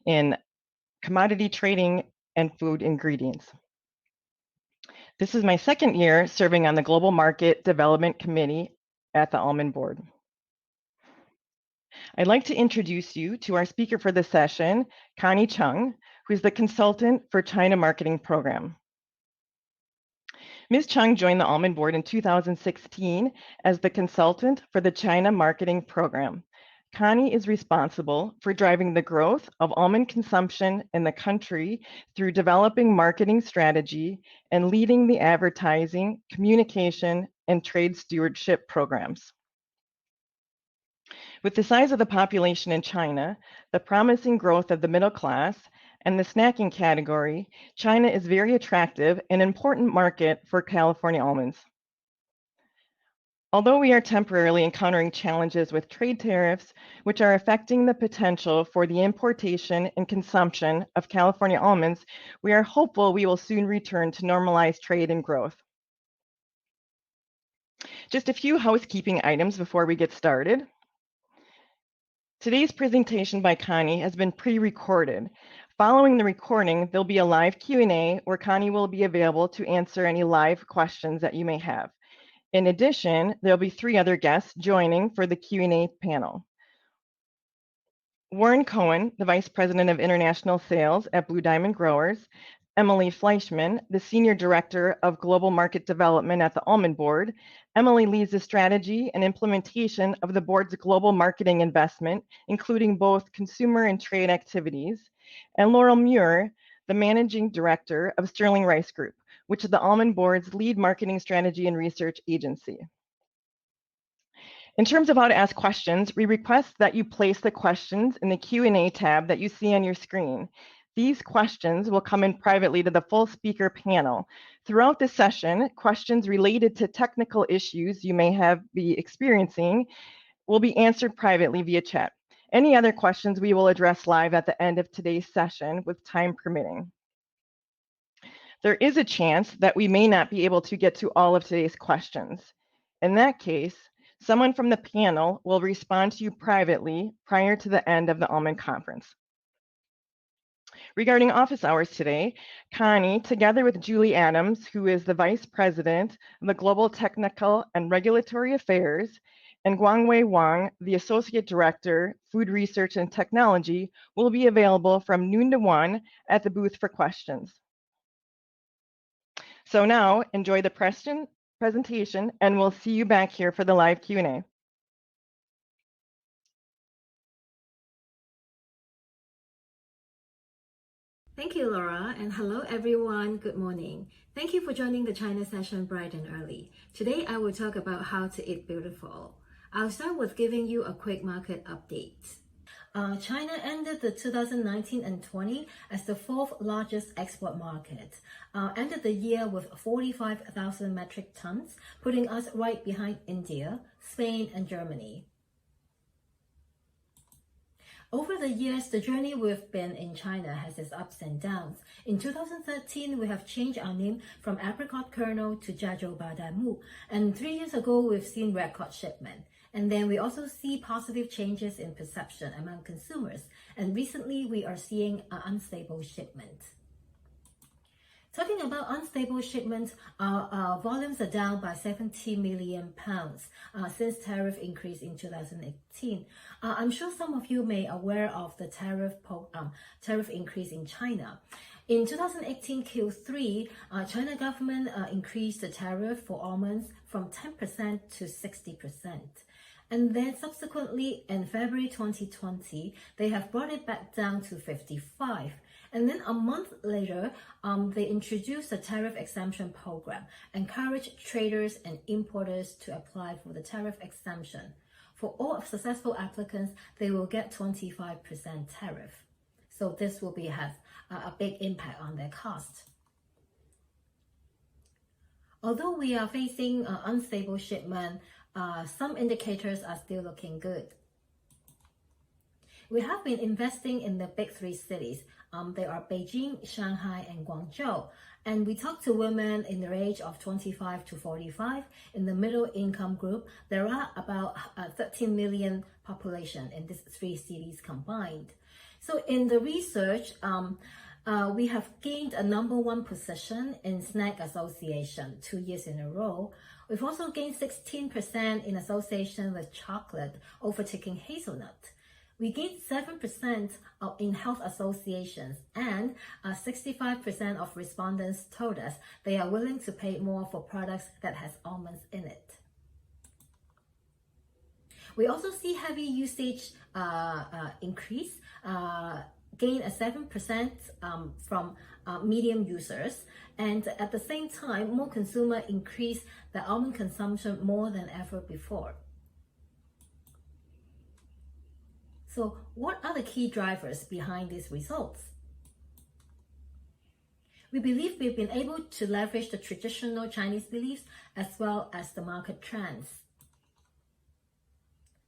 in commodity trading and food ingredients. This is my second year serving on the Global Market Development Committee at the Almond Board. I'd like to introduce you to our speaker for this session, Connie Chung, who is the consultant for China Marketing Program. Ms. Chung joined the Almond Board in 2016 as the consultant for the China Marketing Program. Connie is responsible for driving the growth of almond consumption in the country through developing marketing strategy and leading the advertising, communication, and trade stewardship programs. With the size of the population in China, the promising growth of the middle class, and the snacking category, China is very attractive and important market for California almonds. Although we are temporarily encountering challenges with trade tariffs, which are affecting the potential for the importation and consumption of California almonds, we are hopeful we will soon return to normalized trade and growth. Just a few housekeeping items before we get started. Today's presentation by Connie has been pre-recorded. Following the recording, there'll be a live Q&A where Connie will be available to answer any live questions that you may have. In addition, there'll be 3 other guests joining for the Q&A panel. Warren Cohen, the Vice President of International Sales at Blue Diamond Growers, Emily Fleischman, the Senior Director of Global Market Development at the Almond Board. Emily leads the strategy and implementation of the board's global marketing investment, including both consumer and trade activities. And Laurel Muir, the Managing Director of Sterling Rice Group, which is the Almond Board's lead marketing strategy and research agency. In terms of how to ask questions, we request that you place the questions in the Q&A tab that you see on your screen. These questions will come in privately to the full speaker panel. Throughout the session, questions related to technical issues you may be experiencing will be answered privately via chat. Any other questions we will address live at the end of today's session with time permitting. There is a chance that we may not be able to get to all of today's questions. In that case, someone from the panel will respond to you privately prior to the end of the Almond Conference. Regarding office hours today, Connie, together with Julie Adams, who is the Vice President of the Global Technical and Regulatory Affairs, and Guangwei Wang, the Associate Director, Food Research and Technology, will be available from noon to 1 at the booth for questions. So now, enjoy the presentation, and we'll see you back here for the live Q&A. Thank you, Laura, and hello everyone. Good morning. Thank you for joining the China session bright and early. Today I will talk about how to eat beautiful. I'll start with giving you a quick market update. China ended the 2019 and 20 as the 4th largest export market. Ended the year with 45,000 metric tons, putting us right behind India, Spain, and Germany. Over the years, the journey we've been in China has its ups and downs. In 2013, we have changed our name from Apricot Kernel to Jiazhou Badamu. And 3 years ago, we've seen record shipment. And then we also see positive changes in perception among consumers. And recently, we are seeing an unstable shipment. Talking about unstable shipments, our volumes are down by 70 million pounds since tariff increase in 2018. I'm sure some of you may be aware of the tariff increase in China. In 2018 Q3, China government increased the tariff for almonds from 10% to 60%. And then subsequently in February 2020, they have brought it back down to 55%. And then a month later, they introduced a tariff exemption program, encourage traders and importers to apply for the tariff exemption. For all successful applicants, they will get 25% tariff. So this will have a big impact on their cost. Although we are facing unstable shipment, some indicators are still looking good. We have been investing in the big 3 cities. They are Beijing, Shanghai, and Guangzhou. And we talk to women in the age of 25 to 45. In the middle income group, there are about 13 million population in these 3 cities combined. So in the research, we have gained a #1 position in snack association 2 years in a row. We've also gained 16% in association with chocolate, overtaking hazelnut. We gained 7% in health associations, and 65% of respondents told us they are willing to pay more for products that has almonds in it. We also see heavy usage increase, gain a 7% from medium users, and at the same time, more consumers increase the almond consumption more than ever before. So what are the key drivers behind these results? We believe we've been able to leverage the traditional Chinese beliefs as well as the market trends.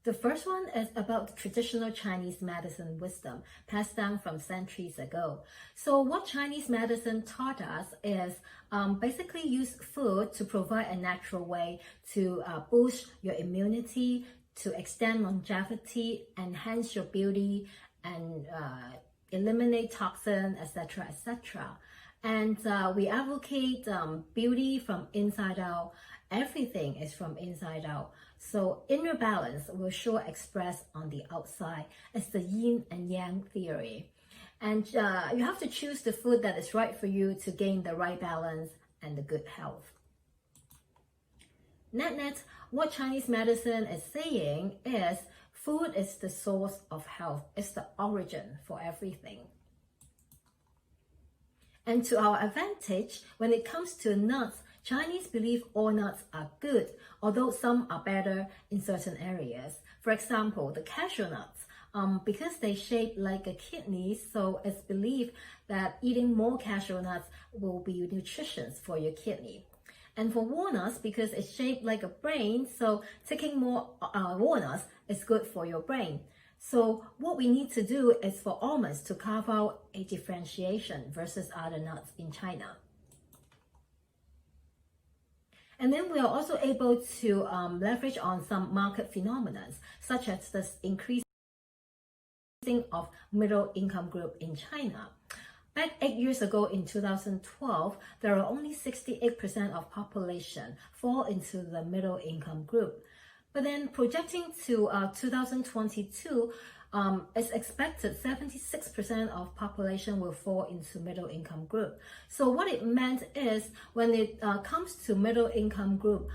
The first one is about traditional Chinese medicine wisdom passed down from centuries ago. So what Chinese medicine taught us is basically use food to provide a natural way to boost your immunity, to extend longevity, enhance your beauty, and eliminate toxin, etc., etc. And we advocate beauty from inside out. Everything is from inside out. So inner balance will sure express on the outside. It's the yin and yang theory. And you have to choose the food that is right for you to gain the right balance and the good health. Net, what Chinese medicine is saying is food is the source of health. It's the origin for everything. And to our advantage, when it comes to nuts, Chinese believe all nuts are good, although some are better in certain areas. For example, the cashew nuts, because they shape like a kidney, so it's believed that eating more cashew nuts will be nutritious for your kidney. And for walnuts, because it's shaped like a brain, so taking more walnuts is good for your brain. So what we need to do is for almonds to carve out a differentiation versus other nuts in China. And then we are also able to leverage on some market phenomena, such as the increasing of middle income group in China. Back 8 years ago in 2012, there are only 68% of population fall into the middle income group. But then projecting to 2022, it's expected 76% of population will fall into middle income group. So what it meant is when it comes to middle income group,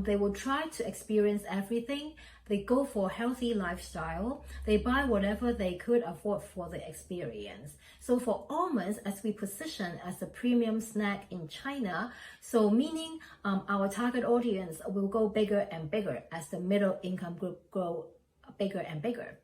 they will try to experience everything. They go for healthy lifestyle. They buy whatever they could afford for the experience. So for almonds, as we position as a premium snack in China, so meaning our target audience will go bigger and bigger as the middle income group grow bigger and bigger.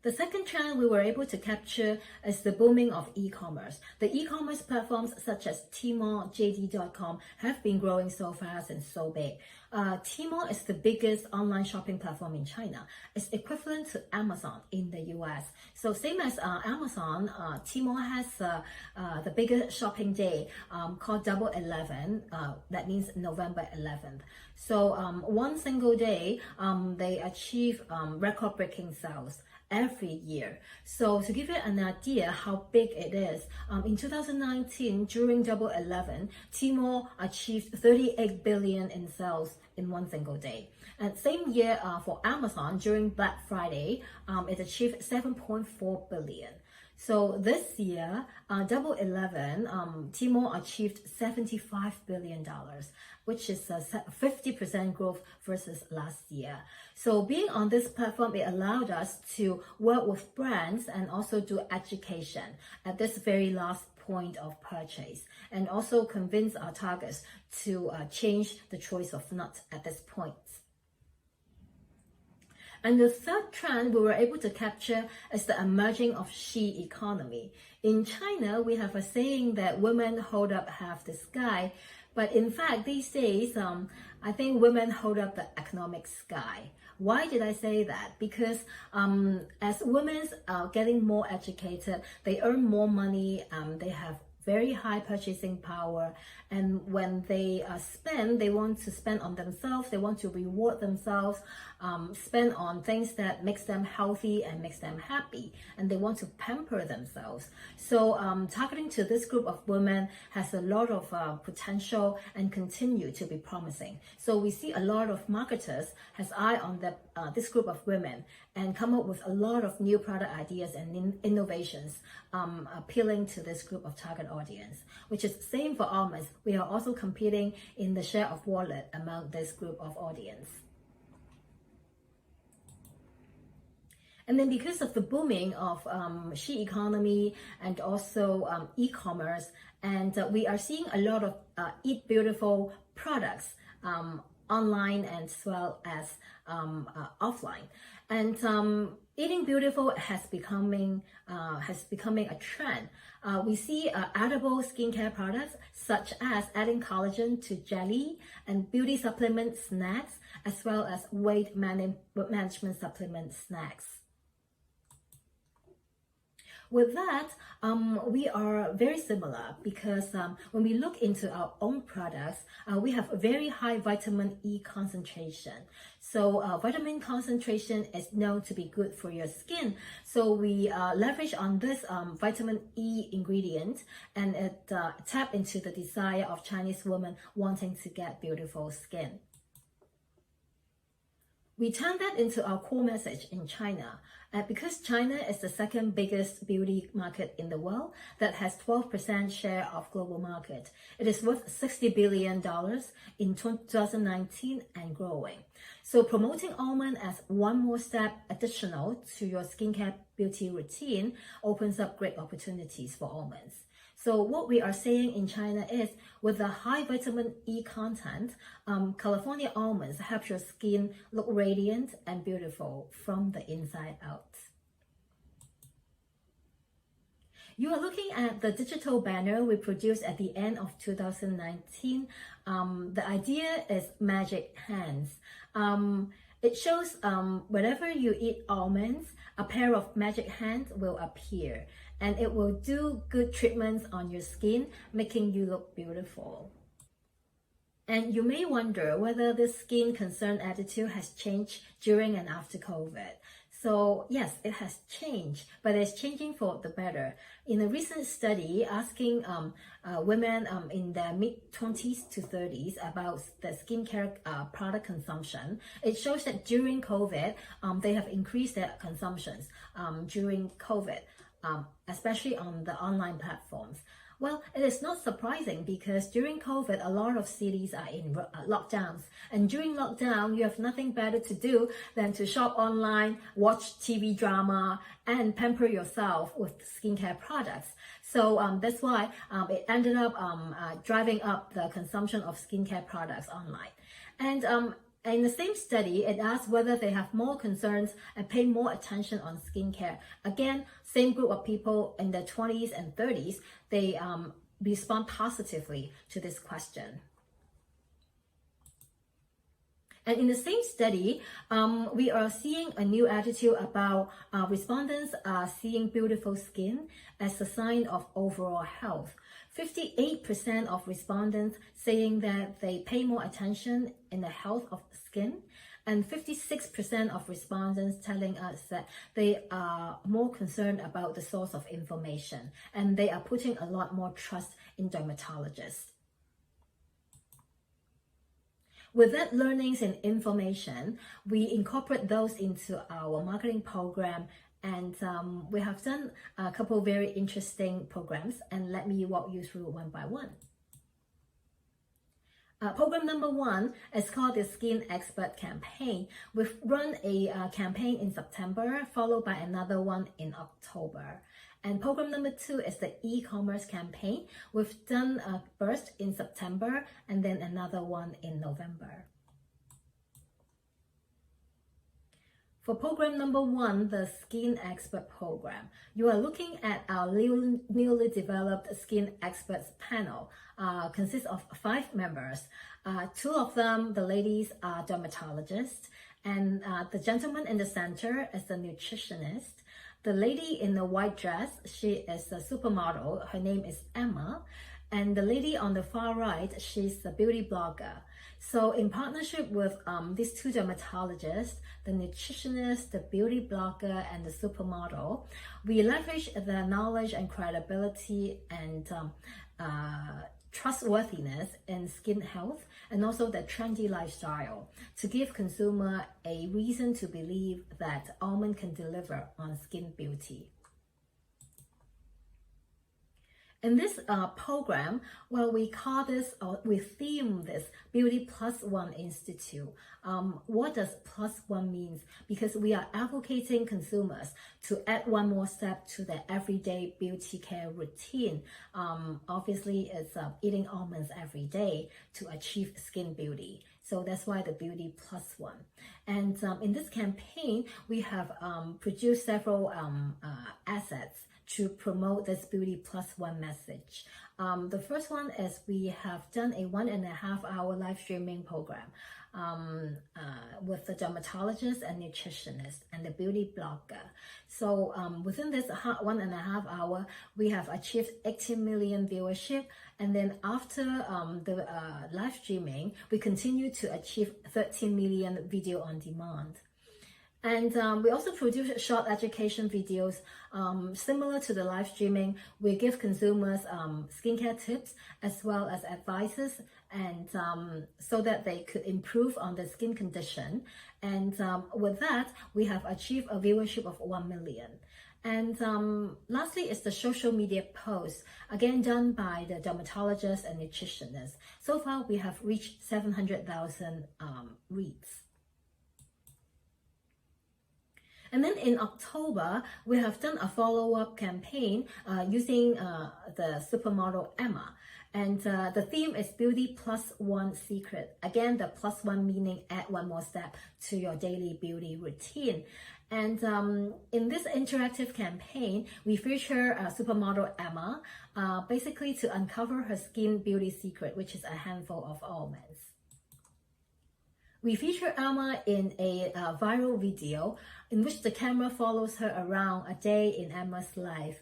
The second trend we were able to capture is the booming of e-commerce. The e-commerce platforms such as Tmall, JD.com have been growing so fast and so big. Tmall is the biggest online shopping platform in China. It's equivalent to Amazon in the US. So same as Amazon, Tmall has the biggest shopping day called Double 11. That means November 11th. So one single day, they achieve record-breaking sales every year. So to give you an idea how big it is, in 2019, during Double 11, Tmall achieved 38 billion in sales in one single day. And same year for Amazon, during Black Friday, it achieved 7.4 billion. So this year, Double 11, Tmall achieved $75 billion, which is a 50% growth versus last year. So being on this platform, it allowed us to work with brands and also do education at this very last point of purchase, and also convince our targets to change the choice of nuts at this point. And the third trend we were able to capture is the emerging of she economy. In China, we have a saying that women hold up half the sky. But in fact, these days, I think women hold up the economic sky. Why did I say that? Because as women are getting more educated, they earn more money, they have very high purchasing power, and when they spend, they want to spend on themselves, they want to reward themselves, spend on things that makes them healthy and makes them happy, and they want to pamper themselves. So targeting to this group of women has a lot of potential and continue to be promising. So we see a lot of marketers has eye on this group of women and come up with a lot of new product ideas and innovations appealing to this group of target audience, which is same for Almonds. We are also competing in the share of wallet among this group of audience. And then because of the booming of she economy and also e-commerce, and we are seeing a lot of Eat Beautiful products online as well as offline. And eating beautiful has becoming a trend. We see edible skincare products such as adding collagen to jelly and beauty supplement snacks, as well as weight management supplement snacks. With that, we are very similar because when we look into our own products, we have a very high vitamin E concentration. So vitamin concentration is known to be good for your skin. So we leverage on this vitamin E ingredient, and it tap into the desire of Chinese women wanting to get beautiful skin. We turn that into our core message in China. Because China is the second biggest beauty market in the world that has 12% share of global market. It is worth $60 billion in 2019 and growing. So promoting almond as one more step additional to your skincare beauty routine opens up great opportunities for almonds. So what we are saying in China is, with the high vitamin E content, California almonds help your skin look radiant and beautiful from the inside out. You are looking at the digital banner we produced at the end of 2019. The idea is magic hands. It shows whenever you eat almonds, a pair of magic hands will appear, and it will do good treatments on your skin, making you look beautiful. And you may wonder whether this skin concern attitude has changed during and after COVID. So yes, it has changed, but it's changing for the better. In a recent study asking women in their mid-20s to 30s about the skincare product consumption, it shows that during COVID, they have increased their consumptions during COVID, especially on the online platforms. Well, it is not surprising because during COVID, a lot of cities are in lockdowns. And during lockdown, you have nothing better to do than to shop online, watch TV drama, and pamper yourself with skincare products. So that's why it ended up driving up the consumption of skincare products online. And in the same study, it asked whether they have more concerns and pay more attention on skincare. Again, same group of people in their 20s and 30s, they respond positively to this question. And in the same study, we are seeing a new attitude about respondents seeing beautiful skin as a sign of overall health. 58% of respondents saying that they pay more attention in the health of skin, and 56% of respondents telling us that they are more concerned about the source of information, and they are putting a lot more trust in dermatologists. With that learnings and information, we incorporate those into our marketing program, and we have done a couple of very interesting programs, and let me walk you through one by one. Program number 1 is called the Skin Expert Campaign. We've run a campaign in September, followed by another one in October. And program number 2 is the e-commerce campaign. We've done a burst in September and then another one in November. For program number 1, the Skin Expert Program, you are looking at our newly developed Skin Experts panel. Consists of 5 members. 2 of them, the ladies, are dermatologists, and the gentleman in the center is the nutritionist. The lady in the white dress, she is a supermodel. Her name is Emma. And the lady on the far right, she's a beauty blogger. So in partnership with these two dermatologists, the nutritionist, the beauty blogger, and the supermodel, we leverage their knowledge and credibility and trustworthiness in skin health and also the trendy lifestyle to give consumer a reason to believe that Almond can deliver on skin beauty. In this program, well, we call this, or we theme this Beauty Plus One Institute. What does plus one mean? Because we are advocating consumers to add one more step to their everyday beauty care routine. Obviously, it's eating almonds every day to achieve skin beauty. So that's why the Beauty Plus One. And in this campaign, we have produced several assets to promote this Beauty Plus One message. The first one is we have done a 1.5 hour live streaming program with the dermatologist and nutritionist and the beauty blogger. So within this 1.5 hour, we have achieved 18 million viewership. And then after the live streaming, we continue to achieve 13 million video on demand. And we also produce short education videos similar to the live streaming. We give consumers skincare tips as well as advices, and so that they could improve on the skin condition. And with that, we have achieved a viewership of 1 million. And lastly is the social media posts, again done by the dermatologists and nutritionists. So far, we have reached 700,000 reads. And then in October, we have done a follow-up campaign using the supermodel Emma. And the theme is Beauty Plus One Secret. Again, the plus one meaning add one more step to your daily beauty routine. And in this interactive campaign, we feature supermodel Emma, basically to uncover her skin beauty secret, which is a handful of almonds. We feature Emma in a viral video in which the camera follows her around a day in Emma's life.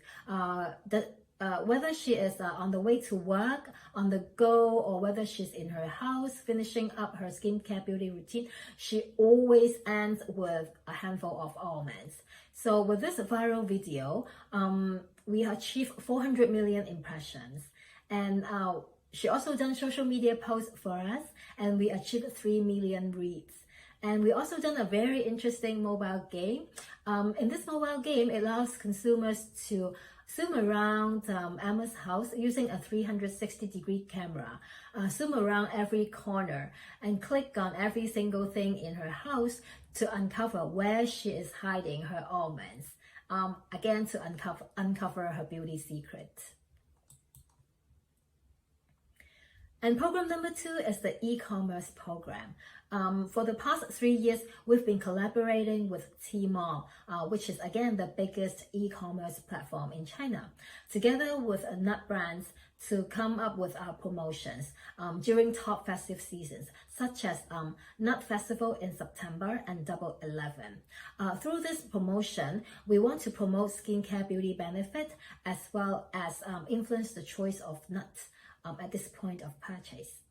Whether she is on the way to work, on the go, or whether she's in her house finishing up her skincare beauty routine, she always ends with a handful of almonds. So with this viral video, we achieved 400 million impressions. And she also done social media posts for us, and we achieved 3 million reads. And we also done a very interesting mobile game. In this mobile game, it allows consumers to zoom around Emma's house using a 360-degree camera, zoom around every corner, and click on every single thing in her house to uncover where she is hiding her almonds. Again, to uncover her beauty secret. And program number 2 is the e-commerce program. For the past 3 years, we've been collaborating with Tmall, which is again the biggest e-commerce platform in China, together with nut brands to come up with our promotions during top festive seasons, such as Nut Festival in September and Double 11. Through this promotion, we want to promote skincare beauty benefit as well as influence the choice of nuts at this point of purchase.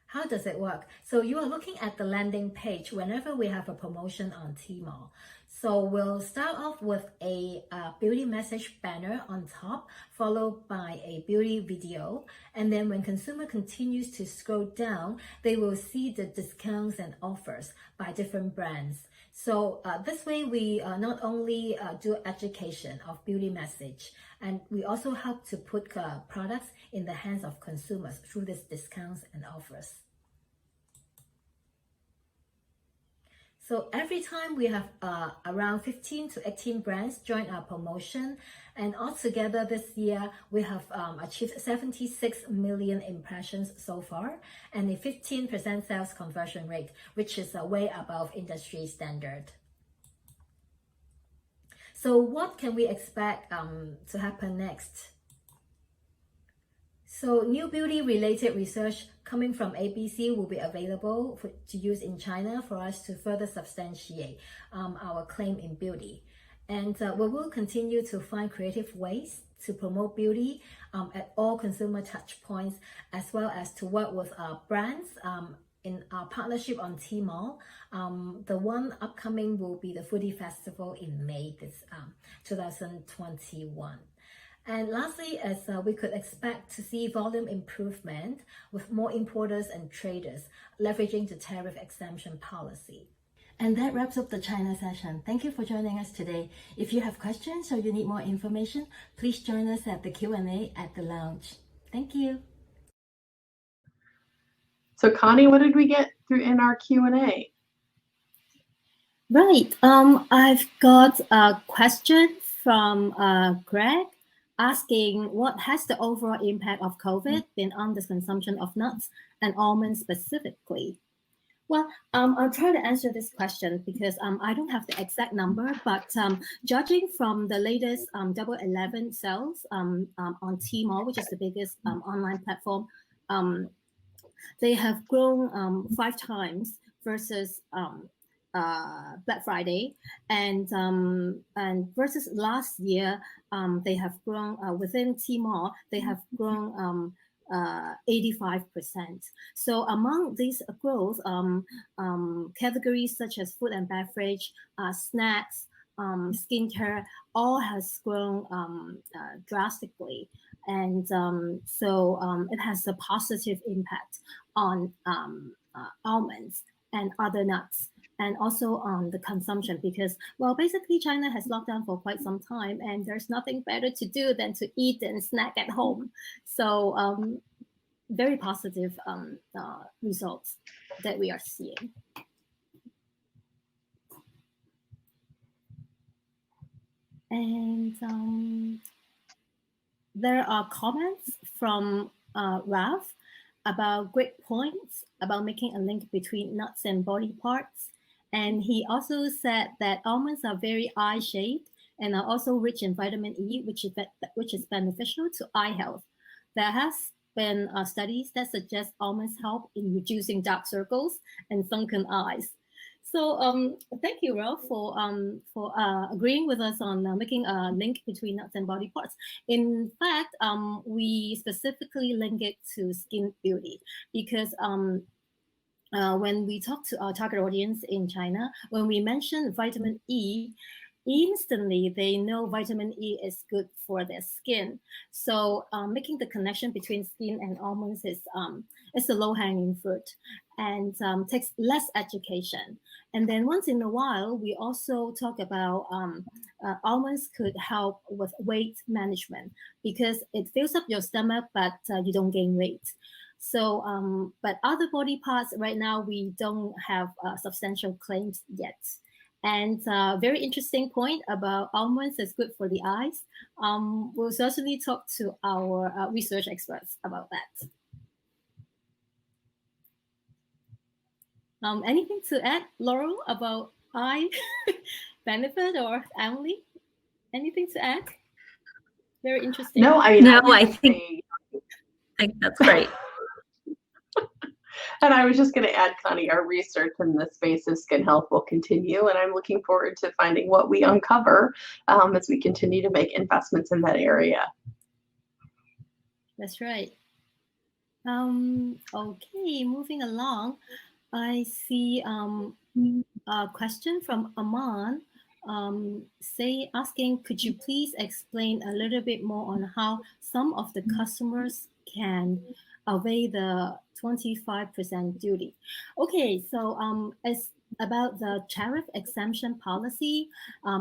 How does it work? So you are looking at the landing page whenever we have a promotion on Tmall. So we'll start off with a beauty message banner on top, followed by a beauty video. And then when consumer continues to scroll down, they will see the discounts and offers by different brands. So this way we not only do education of beauty message, and we also help to put products in the hands of consumers through these discounts and offers. So every time we have around 15 to 18 brands join our promotion, and altogether this year we have achieved 76 million impressions so far, and a 15% sales conversion rate, which is way above industry standard. So what can we expect to happen next? So new beauty-related research coming from ABC will be available to use in China for us to further substantiate our claim in beauty. And we will continue to find creative ways to promote beauty at all consumer touch points, as well as to work with our brands in our partnership on Tmall. The one upcoming will be the Foodie Festival in May 2021. And lastly, as we could expect to see volume improvement with more importers and traders leveraging the tariff exemption policy. And that wraps up the China session. Thank you for joining us today. If you have questions or you need more information, please join us at the Q&A at the lounge. Thank you. So Connie, what did we get through in our Q&A? Right. I've got a question from Greg asking, what has the overall impact of COVID been on the consumption of nuts and almonds specifically? Well, I'll try to answer this question because I don't have the exact number, but judging from the latest Double 11 sales on Tmall, which is the biggest online platform, they have grown 5 times versus Black Friday, and versus last year, they have grown within Tmall. They have grown 85%. So among these growth, categories such as food and beverage, snacks, skincare, all has grown drastically, and so it has a positive impact on almonds and other nuts, and also on the consumption, because, well, basically China has locked down for quite some time, and there's nothing better to do than to eat and snack at home. So very positive results that we are seeing. And there are comments from Ralph about great points about making a link between nuts and body parts. And he also said that almonds are very eye-shaped and are also rich in vitamin E, which is beneficial to eye health. There has been studies that suggest almonds help in reducing dark circles and sunken eyes. So thank you, Ralph, for agreeing with us on making a link between nuts and body parts. In fact, we specifically link it to skin beauty because when we talk to our target audience in China, when we mention vitamin E, instantly they know vitamin E is good for their skin. So making the connection between skin and almonds is the low-hanging fruit, and takes less education. And then once in a while, we also talk about almonds could help with weight management because it fills up your stomach, but you don't gain weight. So, but other body parts right now, we don't have substantial claims yet. And very interesting point about almonds is good for the eyes. We'll certainly talk to our research experts about that. Anything to add, Laurel, about eye benefit, or Emily? Anything to add? Very interesting. No, I think that's great. And I was just going to add, Connie, our research in the space of skin health will continue, and I'm looking forward to finding what we uncover as we continue to make investments in that area. That's right. Okay, moving along. I see a question from Aman asking, could you please explain a little bit more on how some of the customers can evade the 25% duty? Okay, so it's about the tariff exemption policy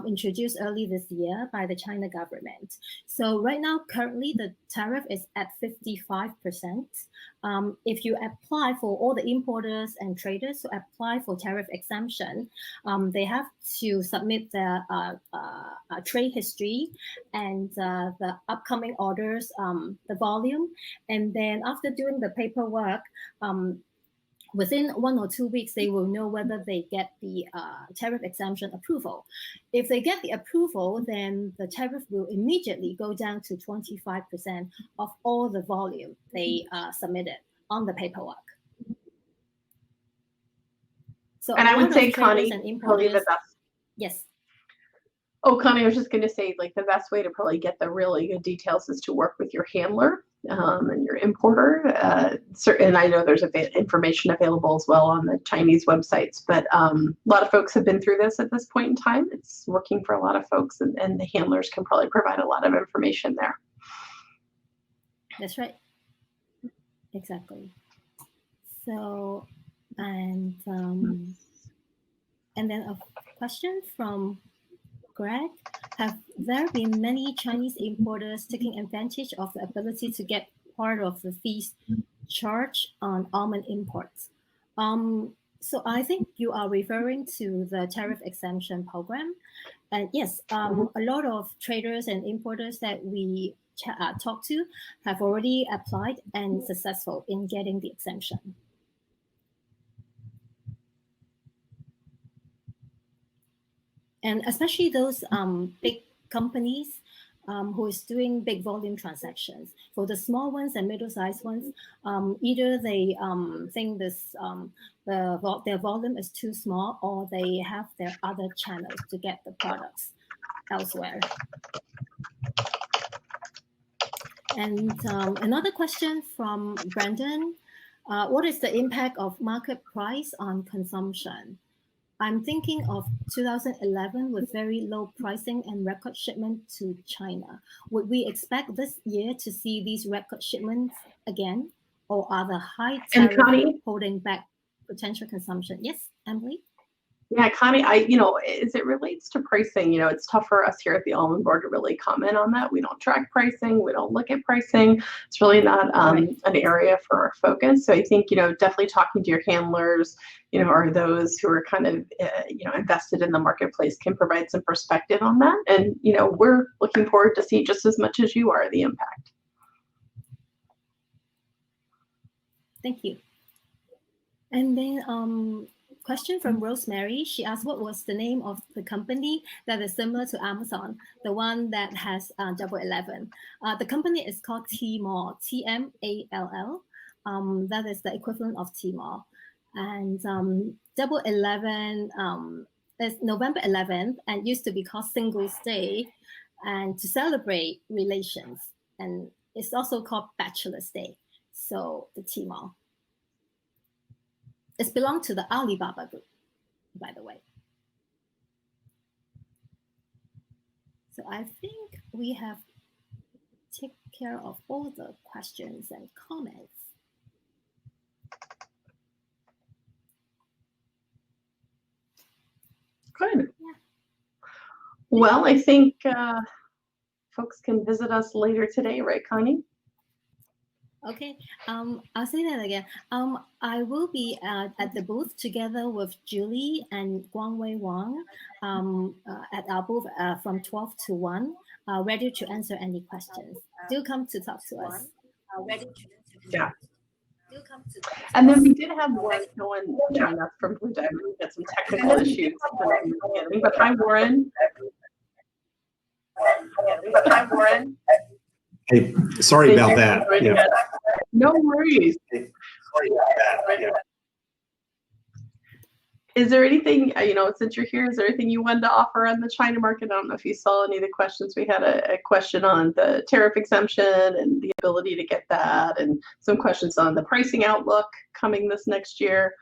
introduced early this year by the China government. So right now, currently, the tariff is at 55%. If you apply for all the importers and traders to apply for tariff exemption, they have to submit their trade history and the upcoming orders, the volume. And then after doing the paperwork, within 1 or 2 weeks, they will know whether they get the tariff exemption approval. If they get the approval, then the tariff will immediately go down to 25% of all the volume they submitted on the paperwork. So And I would say, Connie, and probably the best. Yes. Oh, Connie, I was just going to say, like, the best way to probably get the really good details is to work with your handler and your importer. And I know there's information available as well on the Chinese websites, but a lot of folks have been through this at this point in time. It's working for a lot of folks, and the handlers can probably provide a lot of information there. That's right. Exactly. So, and then a question from Greg. Have there been many Chinese importers taking advantage of the ability to get part of the fees charged on almond imports? So I think you are referring to the tariff exemption program. And yes, a lot of traders and importers that we talk to have already applied and successful in getting the exemption. And especially those big companies who is doing big volume transactions. For the small ones and middle-sized ones, either they think this their volume is too small, or they have their other channels to get the products elsewhere. And another question from Brandon. What is the impact of market price on consumption? I'm thinking of 2011 with very low pricing and record shipment to China. Would we expect this year to see these record shipments again, or are the high tariffs holding back potential consumption? Yes, Emily? Yeah, Connie, as it relates to pricing, it's tough for us here at the Almond Board to really comment on that. We don't track pricing. We don't look at pricing. It's really not an area for our focus. So I think, definitely talking to your handlers, or those who are kind of, invested in the marketplace can provide some perspective on that. And, we're looking forward to see just as much as you are the impact. Thank you. And then, question from Rosemary. She asked, what was the name of the company that is similar to Amazon, the one that has Double 11? The company is called Tmall, T-M-A-L-L. That is the equivalent of Tmall. And Double 11 is November 11th and used to be called Singles Day, and to celebrate relations. And it's also called Bachelor's Day. So the Tmall. It belongs to the Alibaba group, by the way. So I think we have taken care of all the questions and comments. Good. Yeah. Well, I think folks can visit us later today, right, Connie? Okay, I'll say that again. I will be at the booth together with Julie and Guangwei Wang at our booth from 12 to 1, ready to answer any questions. Do come to talk to us. Yeah. And then we did have Warren Cohen join us from Blue Diamond. We had some technical issues in the beginning, but hi, Warren. Hey, sorry about that. Yeah. No worries. Is there anything, since you're here, is there anything you wanted to offer on the China market? I don't know if you saw any of the questions. We had a question on the tariff exemption and the ability to get that, and some questions on the pricing outlook coming this next year.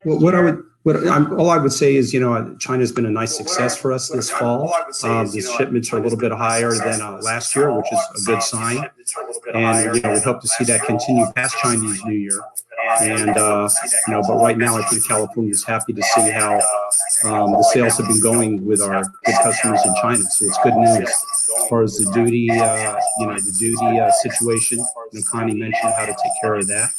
Well, all I would say is, China's been a nice success for us this fall. The shipments are a little bit higher than last year, which is a good sign. And, we hope to see that continue past Chinese New Year. And, but right now I think California is happy to see how the sales have been going with our good customers in China. So it's good news. As far as the duty, situation, Connie mentioned how to take care of that.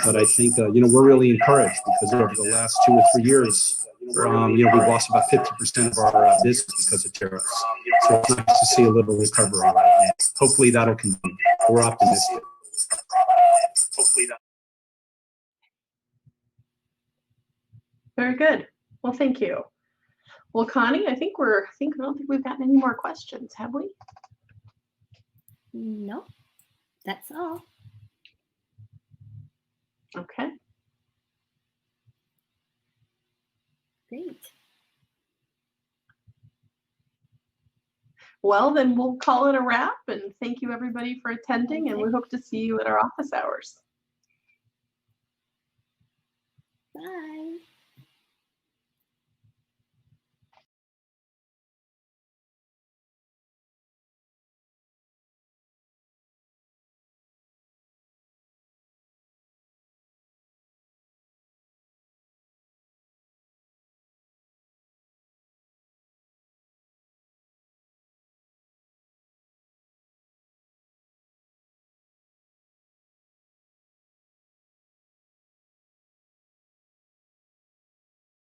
But I think, we're really encouraged because over the last 2 or 3 years, we've lost about 50% of our business because of tariffs. So it's nice to see a little recovery right now. Hopefully that'll continue. We're optimistic. Very good. Well, thank you. Well, Connie, I don't think we've gotten any more questions, have we? No, that's all. Okay. Great. Well, then we'll call it a wrap, and thank you everybody for attending, and we hope to see you at our office hours.